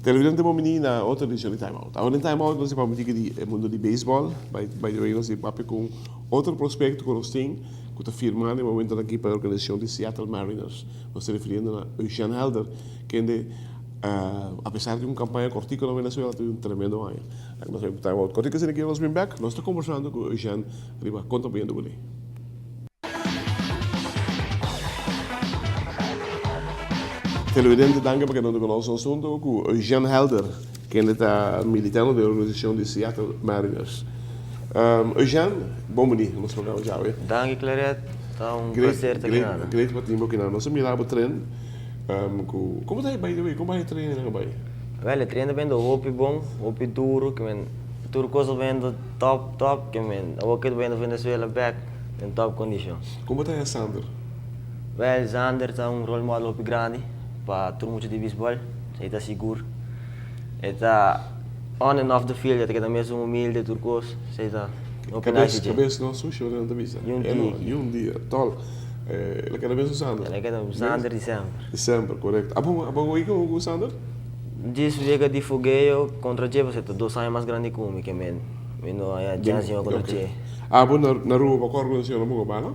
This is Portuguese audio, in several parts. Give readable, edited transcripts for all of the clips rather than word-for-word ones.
Televidente mo menina outra edição de Time Out. Agora em Time Out nós vamos dizer que o mundo de beisebol, by the way nós vamos com outro prospecto que nós temos, que está firmando no momento aqui para a organização de Seattle Mariners. Nós estamos referindo a Eugene Helder, que apesar de uma campanha cortica na Venezuela, teve um tremendo ano. Nós vamos Time Out. Cortica se aqui nós vamos back, nós estamos conversando com o Eugene, riba, conta bem do ali. Televidente, danke porque não conhece o assunto com Eugene Helder, que está militando da organização de Seattle Mariners. Eugene, bom dia, nós programa já, hein? Dank Claret, é um prazer estar aqui. Great para ti, porque nós somos lá para treino. Como está aí, by the way? Como vai treinar na Bahia? Wel, treino bem do hopi bom, hopi duro, que men duro coisa bem do top, que men o que bem do Venezuela back in top condition. Como está aí, Sander? Wel, Sander é um role model hopi grande para turma de beisebol, ele está seguro. Ele está on and off the field, ele está mesmo humilde, turcos, ele está cabeça não sushi, eu não vista. E um dia, tol. Ele quer mesmo Sander. Ele quer Sander de sempre. Sempre, correto. Abang aí com o Sander? Diz vega de fogueio contra Che, você tá 2 anos mais grande que o que men não é chance contra Che. Bom na rua para a organização não vou não?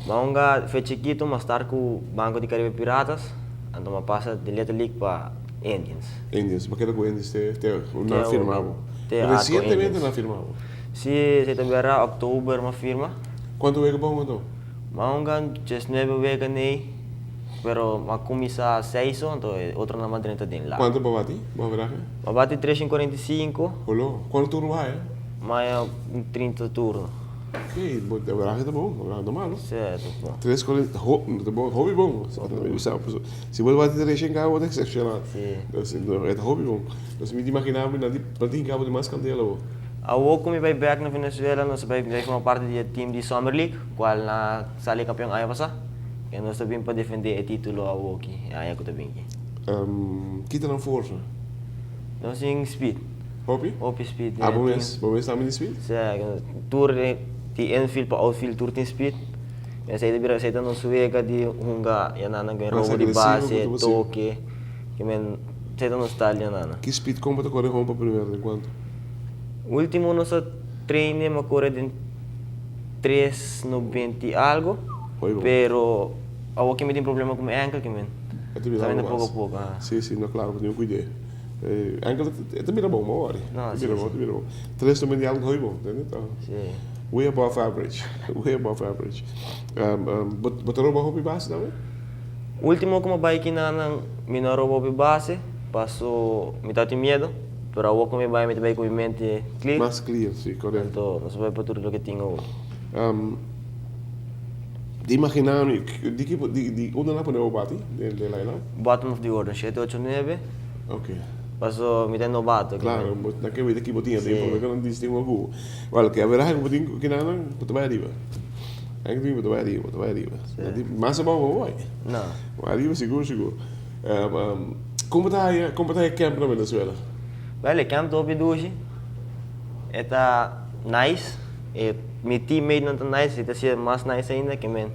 Maunga foi chiquito, mas estar com o Banco de Caribe Piratas, então passa de Little League para Indians. Indians, porque com Indians não firmava. Recentemente não firmava. Sim, se também era outubro uma firma. Quanto é que bom então? Maunga 9 vegas nem, pero ma começa 6, então outro na madrinha tem lá. Quanto babati? Babaraje? Babati 3,45. Olô, quanto turno vai? Mas é 30 turnos. Ok, babaraje tá bom, babaraje normal. Certo, bom. 3,40, hobby bom. Se você bater 3 em carro, é excepcional. Sim. É hobby bom. Nós me imaginamos para ter cabo de mais candela. Ao como vai back na Venezuela, nós vai formar parte do time de Summer League, qual na sali campeão aí passar. E nós também para defender o título ao aqui, aí eu também. Que tá na força? Nós em speed. Hobby? Hobby speed. Bom mês também de speed? Sim, tour de infield para outfield tour tem speed. Mas aí deveria ser não suega de hunga, ya nana ganha roubo de base, toque, que men sei não está ali nana. Que speed como para correr rompa primeiro enquanto? O último nosso treino me corre de 3,90 algo, pero ao que me tem problema com a ankle que men. Sabendo pouco a pouco. Sim, não claro, tenho cuidado. Ankle também é bom, uma hora. Não, também é bom. 3,90 algo é bom, entendeu? Sim. Way above average. Way above average. Botaram uma roupa base também? O último como bike na minha roupa base, passou metade de medo. Pero ako kung may may com mente clear. Mais clear, sim, correto. Então, nós vamos para tudo o que tenho. De imaginar, de onde lá para o bate, de lá não? Bottom of the order, 7, 8, 9. Ok. Passou me tendo novato. Claro, naquele daqui botinha tempo, porque não disse nenhum abu. Olha, que a verdade é que botinho que não, botou vai arriba. É que botou vai arriba. Mas é bom, vai. Não. Arriba, seguro. Como está aí campo na Venezuela? Well, camp to hoje está nice. Meu teammate não está nice, está sendo mais nice ainda que men.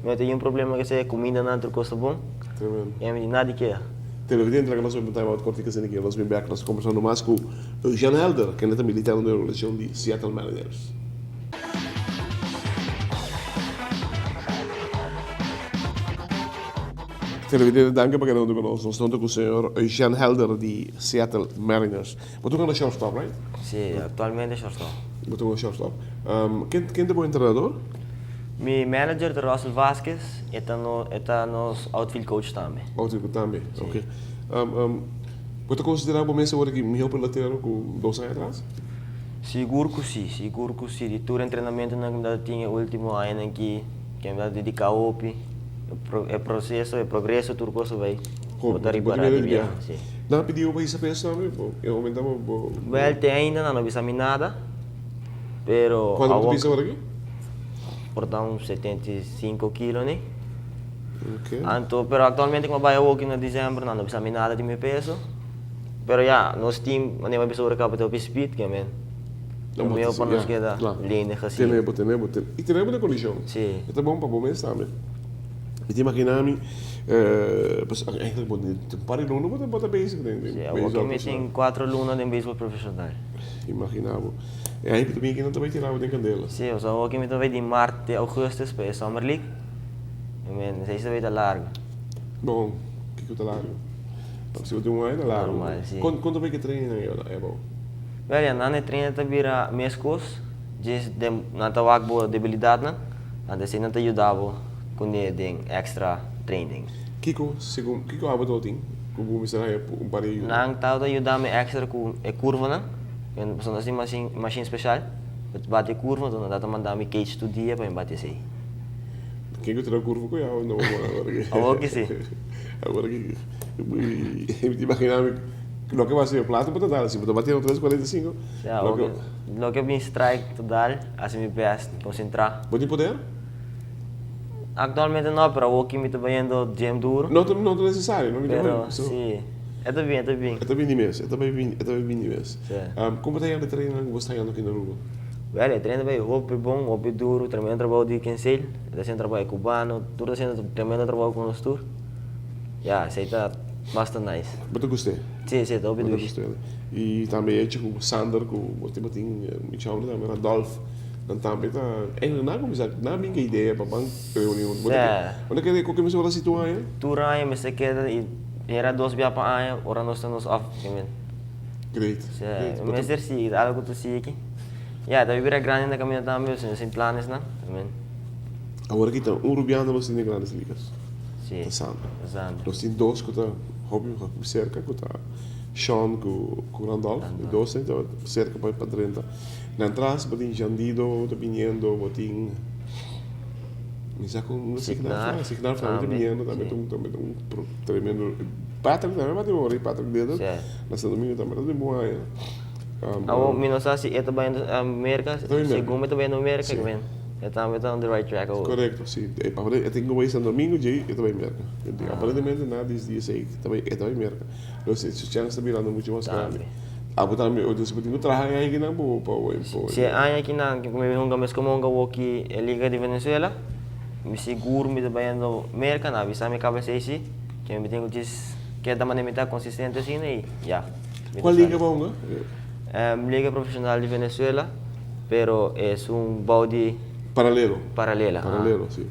Mas tem problema que se comida não é coisa bom. Tremendo. E a mim nada que é. Televidente, que nós vamos estar muito corticas aqui, nós vamos back, nós conversando mais com Eugene Helder, que ainda militando na organização de Seattle Mariners. Televidente, danke porque não conosco. Nós estamos com o senhor Eugene Helder de Seattle Mariners. Você está no shortstop, right? Sim, atualmente é shortstop. Você está no shortstop. Quem é o treinador? Meu manager é Russell Vasquez e está no outfield coach também. Outfield também, ok. Você considera o mês agora que melhor pelo lateral com 2 anos atrás? Seguro que sim. De todo treinamento que tinha o último ano aqui, que me dedicar ao OP. É processo, é progresso, tudo coisa vai botar em parar de viagem. Não pediu para isso também, eu aumentava. Well, ainda não avisamos nada, pero quanto você pisa agora aqui? Portar uns 75 quilos, né? Ok. Pero actualmente como vai walking na December, não bisa me nada de meu peso. Pero ja, nosso team, wanneer we bezorgen kapot op speed, que men. Não, O meu para nos yeah, queda claro. linha assim. Tenemos. E tenemos de condição. Sim. É bom para bom mês também. E te imaginami, pues eigenlijk moet een paar lunen wordt bezig zijn. Sim, eu aqui me tem 4 lunas de beisebol profissional. Imaginavo. E eigenlijk também que não também tirava de candela. Sim, eu só aqui me tô de março de agosto para a Summer League. E men, sei se vai dar largo. Bom, que eu tá largo. Se eu tenho um ano largo. Normal, sim. Quanto bem que treina é bom. Wel ja, na treina ta bira mescos, just dem na ta wakbo debilidade na, anda se na ta ajudava com den extra training. Kiko, segundo, Kiko há botou tem, como me será um pareio. Nang tao ta ajudava extra com e curva na, en so assim machine special, bet bate curva, então dá ta mandar cage to dia para bate sei. Kiko terá curva com eu, não agora. Agora que sim. Agora que eu te imaginava lo que va a ser plato para total, si me bater 3:45. Ja, lo que bin strike total, assim me best concentrar. Pode poder? Actualmente não, pero aqui me tô vendo gym duro. Não é necessário, não me Pero sim, é bem, é bem. É também imenso, é também imenso. Como está indo treino que você está indo aqui na rua? Velho, treino bem, roupa bom, roupa duro, tremendo trabalho de cancel, está sendo trabalho cubano, tudo está sendo tremendo trabalho com os tour. Já, sei tá bastante nice. Mas eu gostei. Sim, sim, tô ouvindo Gostei. E também é tipo o Sander, que você tem me chama também, Radolf. Dan também tá, eigenlijk na como já, na minha ideia para banco reunião. Onde que qualquer pessoa lá situa aí? Tour aí, mas se queda e era 2 via para aí, ora nós estamos off, que Great. mas exercício, algo que tu sigue aqui. Ja, da vibra grande na caminho também, sem planos, né? Agora aqui tá, rubiano nós temos grandes ligas. Sim. Tá Sander. Sandro. Nós temos dois que tá, hobby, cerca, que tá Sean com Randolph, e dois então cerca para 30. Na entrada, botin Jandido, tá viniendo, botin com um signal família viniendo, também tremendo. Patrick também vai demorar, Patrick dedo. Nessa domingo também tá de boa aí. Ako minusasi ito ba yung Amerika? Segundo ito ba yung Amerika? Sim. Estamos on the right track. Correto, sim. Eu tenho que ir domingo, eu também merca. Aparentemente nada diz dia 6, eu também merca. Eu sei, se o chance está virando muito mais grande. Aku também, eu disse que eu trabalho aí na boa, pô. Se aí aqui na, como eu vou mas como eu aqui a Liga de Venezuela, me seguro me ba yung Amerika na, bisa me cabeça aí, que me tenho que dar maneira consistente assim e já. Qual liga bom, Liga Profissional de Venezuela, pero es un body Paralelo. paralela. Paralelo, sí.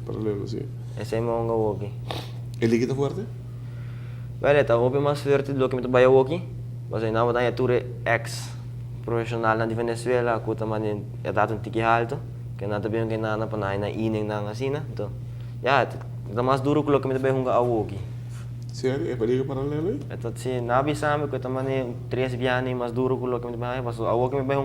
Ese es un walkie. ¿El liga está fuerte? Vale, está un más fuerte de lo que me vaya walkie. Mas aí não vai tour ex profissional na de Venezuela, que também é dado tiki alto, que não também que nada para na ining na asina. Então, já, está mais duro que lo que me vai a walkie. Sério? É para liga paralelo? Então, se não avisamos que também 3 viagens mais duro que lo que me vai, mas a walkie me vai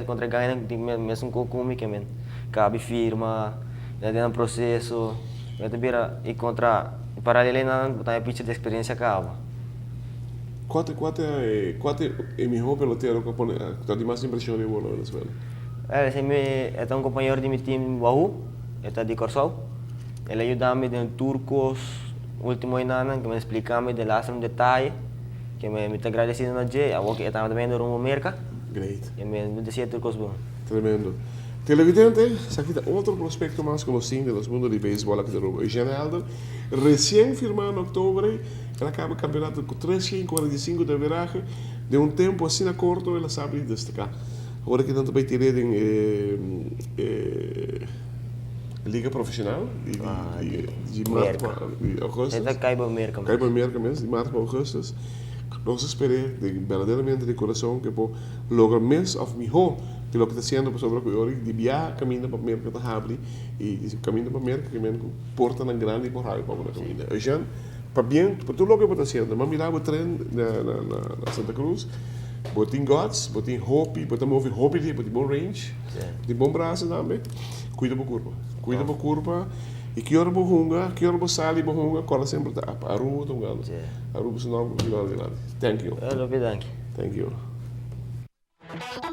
contra ganha mesmo com que men. Cabe firma, já tem um processo, vai ter e contra paralelo não tem a pitch de experiência acaba. Qual é o melhor pelotero que está de mais impressão de bola na Venezuela? É um companheiro de meu time, Wahoo, está de Corsau. Ele ajuda-me em turcos, último ano, que me explica-me de lá um detalhe, que me está agradecido na J, a que está também no rumo América. Great. E me dizia turcos bom. Tremendo. Televidente, aquí está otro prospecto más conocido de los mundos de béisbol aquí de Rubo. Eugene Elder, recién firmado en octubre, él acaba el campeonato con 345 de veraje, de un tiempo así corto, él sabe destacar. Ahora que tanto vai ter en liga profissional, de março para agosto. Ele cai para América. Cai para América mesmo, de março para agosto. Nós esperamos verdadeiramente de coração que por lograr mais ou melhor que lo que está haciendo sobre o que hoje de viajar caminho para América está habli e caminho para América que mesmo porta na grande e por raio para a caminho. Hoje para bem, para tudo o que está haciendo, mas mirar o trem na Santa Cruz, botin gods, botin hope, botin mover hope de bom range, de bom braço também. Cuida para curva, e que hora hunga, que hora sali hunga, cola sempre tá. Aruba tungalo. Aruba senão de lá. Thank you. Thank you. Thank you.